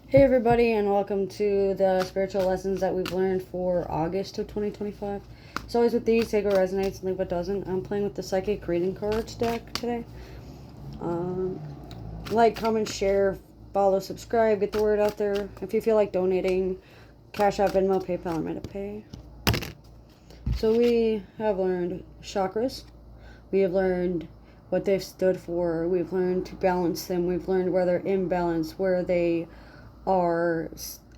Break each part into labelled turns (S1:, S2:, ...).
S1: Hey everybody, and welcome to the spiritual lessons that we've learned for August of 2025. As always with these, take what resonates and leave what doesn't. I'm playing with the Psychic Reading Cards deck today. Like, comment, share, follow, subscribe, get the word out there. If you feel like donating, Cash App, Venmo, PayPal, or MetaPay. So we have learned chakras. We have learned what they've stood for. We've learned to balance them. We've learned where they're imbalanced, where they are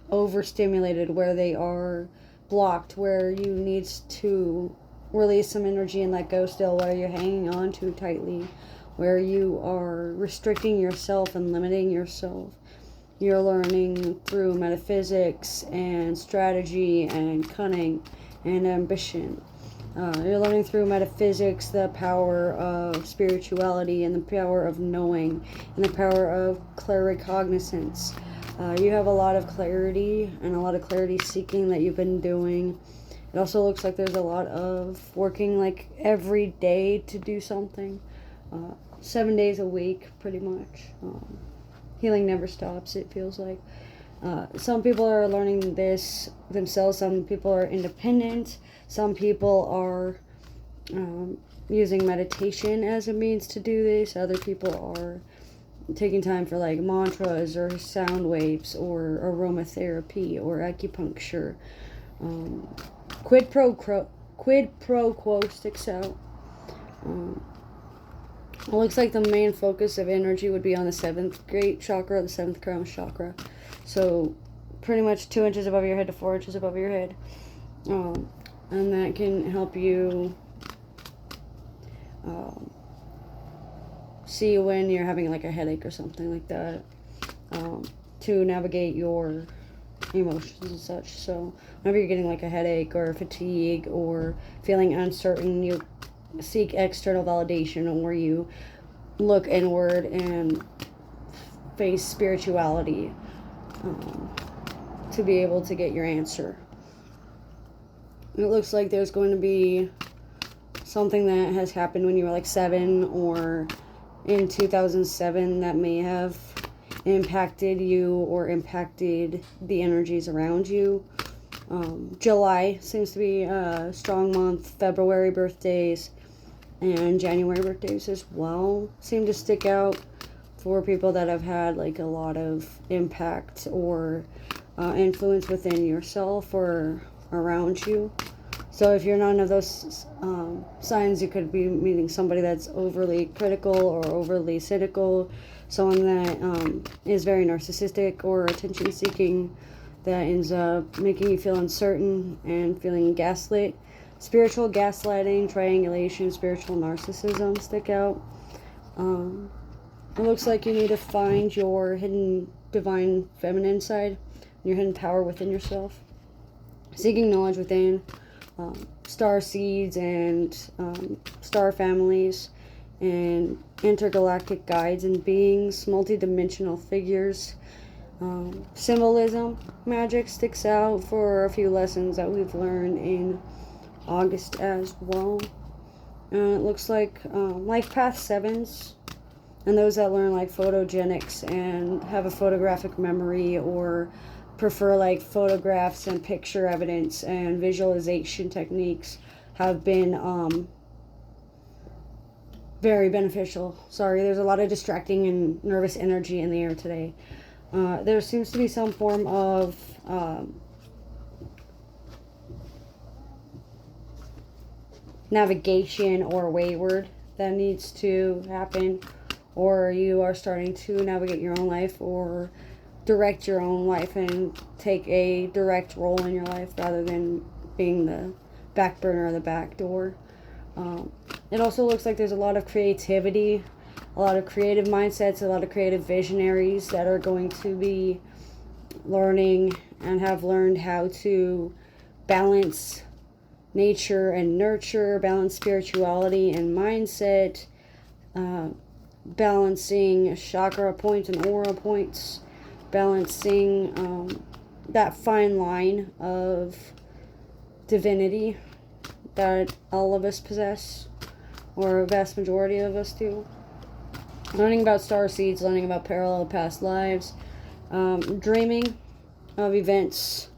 S1: overstimulated, where they are blocked, where you need to release some energy and let go still, where you're hanging on too tightly, where you are restricting yourself and limiting yourself. You're learning through metaphysics and strategy and cunning and ambition. You're learning through metaphysics the power of spirituality and the power of knowing and the power of claircognizance. You have a lot of clarity and a lot of clarity seeking that you've been doing. It also looks like there's a lot of working like every day to do something. 7 days a week, pretty much. Healing never stops, it feels like. Some people are learning this themselves. Some people are independent. Some people are using meditation as a means to do this. Other people are taking time for like mantras or sound waves or aromatherapy or acupuncture. Quid pro quo sticks out. It looks like the main focus of energy would be on the 7th great chakra, the 7th crown chakra. So pretty much 2 inches above your head to 4 inches above your head. And that can help you see when you're having like a headache or something like that, to navigate your emotions and such. So whenever you're getting like a headache or fatigue or feeling uncertain, you seek external validation, or you look inward and face spirituality to be able to get your answer. It looks like there's going to be something that has happened when you were like 7 or in 2007 that may have impacted you or impacted the energies around you. July seems to be a strong month. February birthdays and January birthdays as well seem to stick out for people that have had like a lot of impact or influence within yourself or around you. So if you're none of those signs, you could be meeting somebody that's overly critical or overly cynical, someone that is very narcissistic or attention-seeking, that ends up making you feel uncertain and feeling gaslit. Spiritual gaslighting, triangulation, spiritual narcissism stick out. It looks like you need to find your hidden divine feminine side, your hidden power within yourself. Seeking knowledge within. Star seeds and star families and intergalactic guides and beings, multidimensional figures. Symbolism, magic sticks out for a few lessons that we've learned in August as well. It looks like life path 7s and those that learn like photogenics and have a photographic memory or prefer like photographs and picture evidence and visualization techniques have been very beneficial. Sorry, there's a lot of distracting and nervous energy in the air today. There seems to be some form of navigation or wayward that needs to happen, or you are starting to navigate your own life or direct your own life and take a direct role in your life rather than being the back burner or the back door. It also looks like there's a lot of creativity, a lot of creative mindsets, a lot of creative visionaries that are going to be learning and have learned how to balance nature and nurture, balance spirituality and mindset, balancing chakra points and aura points, balancing that fine line of divinity that all of us possess, or a vast majority of us do. Learning about star seeds, learning about parallel past lives, Dreaming of events.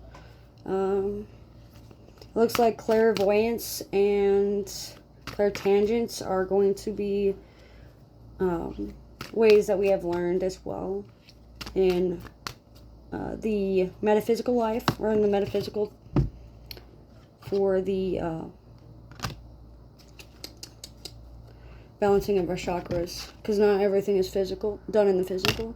S1: Looks like clairvoyance and clairtangents are going to be ways that we have learned as well in the metaphysical life, or in the metaphysical, for the balancing of our chakras, because not everything is done in the physical.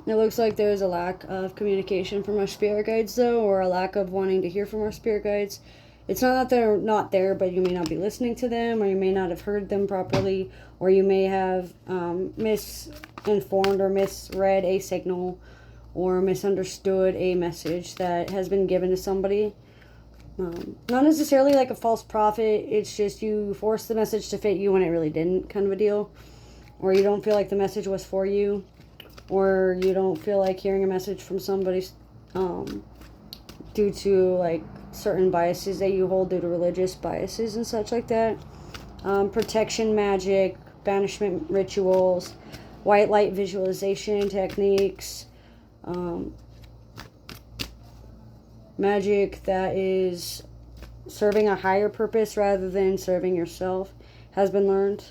S1: It looks like there's a lack of communication from our spirit guides, though, or a lack of wanting to hear from our spirit guides. It's not that they're not there, but you may not be listening to them, or you may not have heard them properly, or you may have misinformed or misread a signal, or misunderstood a message that has been given to somebody. Not necessarily like a false prophet, it's just you forced the message to fit you when it really didn't, kind of a deal. Or you don't feel like the message was for you, or you don't feel like hearing a message from somebody due to like certain biases that you hold due to religious biases and such like that. Protection magic, banishment rituals, white light visualization techniques, magic that is serving a higher purpose rather than serving yourself has been learned.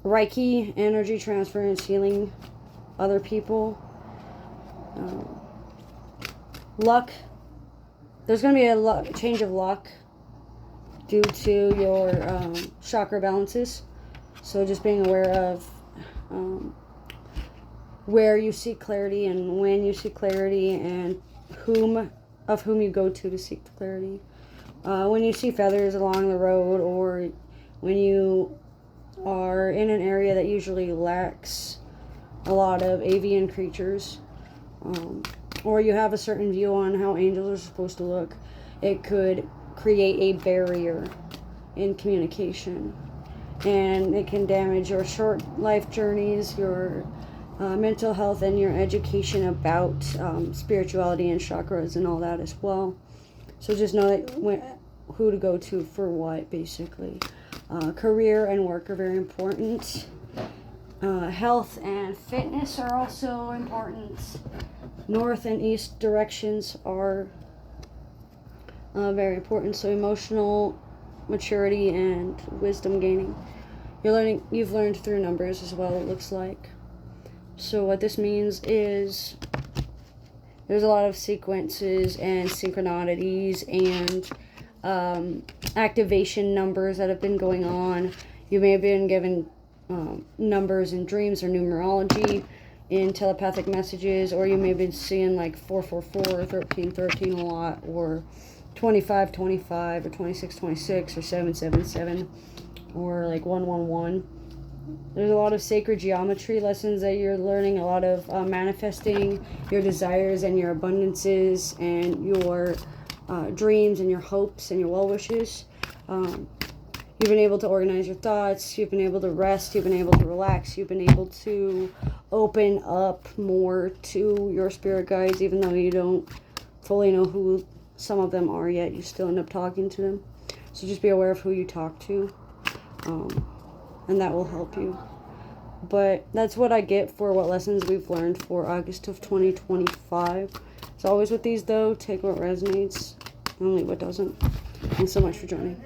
S1: Reiki, energy transference, healing other people. Luck. There's going to be a change of luck due to your chakra balances. So just being aware of where you seek clarity and when you seek clarity, and whom you go to seek the clarity. When you see feathers along the road, or when you are in an area that usually lacks a lot of avian creatures, or you have a certain view on how angels are supposed to look, it could create a barrier in communication, and it can damage your short life journeys, your mental health, and your education about spirituality and chakras and all that as well. So just know that who to go to for what, basically. Career and work are very important. Health and fitness are also important. North and east directions are very important. So emotional maturity and wisdom gaining. You've learned through numbers as well, it looks like. So what this means is there's a lot of sequences and synchronicities and activation numbers that have been going on. You may have been given numbers in dreams or numerology in telepathic messages, or you may have been seeing like 444 or 1313 a lot, or 2525 or 2626 or 777 or like 111. There's a lot of sacred geometry lessons that you're learning, a lot of manifesting your desires and your abundances and your dreams and your hopes and your well wishes. You've been able to organize your thoughts, you've been able to rest, you've been able to relax, you've been able to open up more to your spirit guides, even though you don't fully know who some of them are yet, you still end up talking to them. So just be aware of who you talk to, and that will help you. But that's what I get for what lessons we've learned for August of 2025. As always with these, though, take what resonates, and leave what doesn't. Thanks so much for joining.